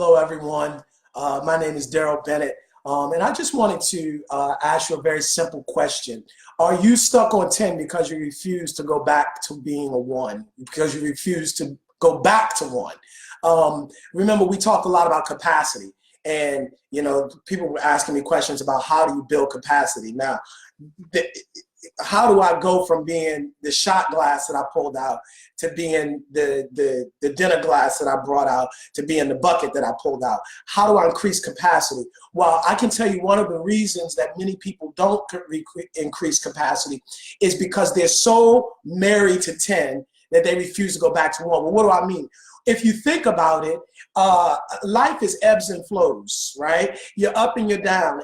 Hello, everyone. My name is Darrell Bennett, and I just wanted to ask you a very simple question. Are you stuck on 10 because you refuse to go back to being a 1, because you refuse to go back to 1? Remember, we talked a lot about capacity, and people were asking me questions about how do you build capacity. Now, how do I go from being the shot glass that I pulled out to being the dinner glass that I brought out to being the bucket that I pulled out? How do I increase capacity? Well, I can tell you one of the reasons that many people don't increase capacity is because they're so married to 10 that they refuse to go back to 1. Well, what do I mean? If you think about it, life is ebbs and flows, right? You're up and you're down.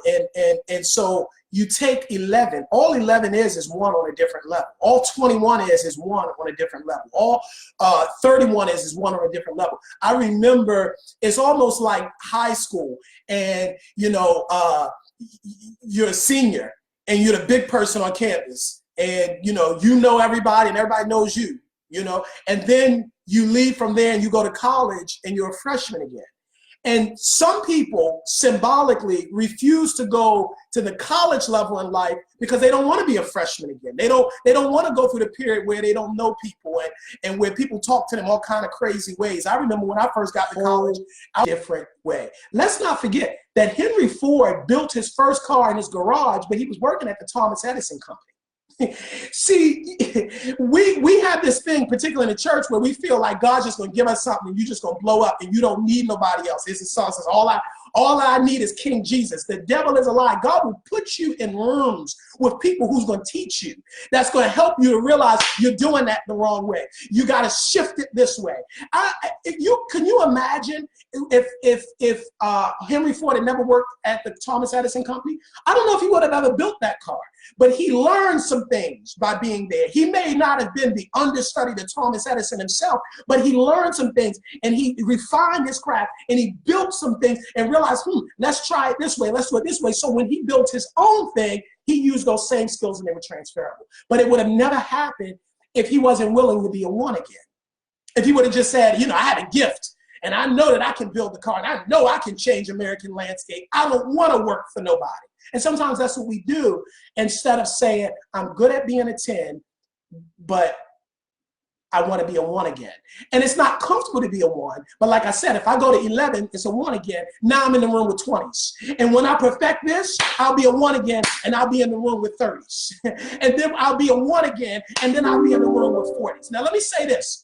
And so you take 11. All 11 is 1 on a different level. All 21 is 1 on a different level. All 31 is 1 on a different level. I remember it's almost like high school, and you're a senior and you're the big person on campus, and you know everybody and everybody knows you, and then you leave from there and you go to college and you're a freshman again. And some people symbolically refuse to go to the college level in life because they don't want to be a freshman again. They don't want to go through the period where they don't know people and where people talk to them all kind of crazy ways. I remember when I first got to college, a different way. Let's not forget that Henry Ford built his first car in his garage, but he was working at the Thomas Edison Company. See, we have this thing, particularly in the church, where we feel like God's just going to give us something and you're just going to blow up and you don't need nobody else. It's a song says, all I need is King Jesus. The devil is a lie. God will put you in rooms with people who's going to teach you. That's going to help you to realize you're doing that the wrong way. You got to shift it this way. Can you imagine if Henry Ford had never worked at the Thomas Edison Company? I don't know if he would have ever built that car, but he learned some things by being there. He may not have been the understudy to Thomas Edison himself, but he learned some things and he refined his craft and he built some things and realized, let's try it this way, let's do it this way. So when he built his own thing, he used those same skills and they were transferable. But it would have never happened if he wasn't willing to be a 1 again. If he would have just said, I have a gift and I know that I can build the car and I know I can change American landscape. I don't want to work for nobody. And sometimes that's what we do instead of saying, I'm good at being a 10, but I want to be a 1 again. And it's not comfortable to be a 1. But like I said, if I go to 11, it's a 1 again. Now I'm in the room with 20s. And when I perfect this, I'll be a 1 again, and I'll be in the room with 30s. And then I'll be a 1 again, and then I'll be in the room with 40s. Now let me say this.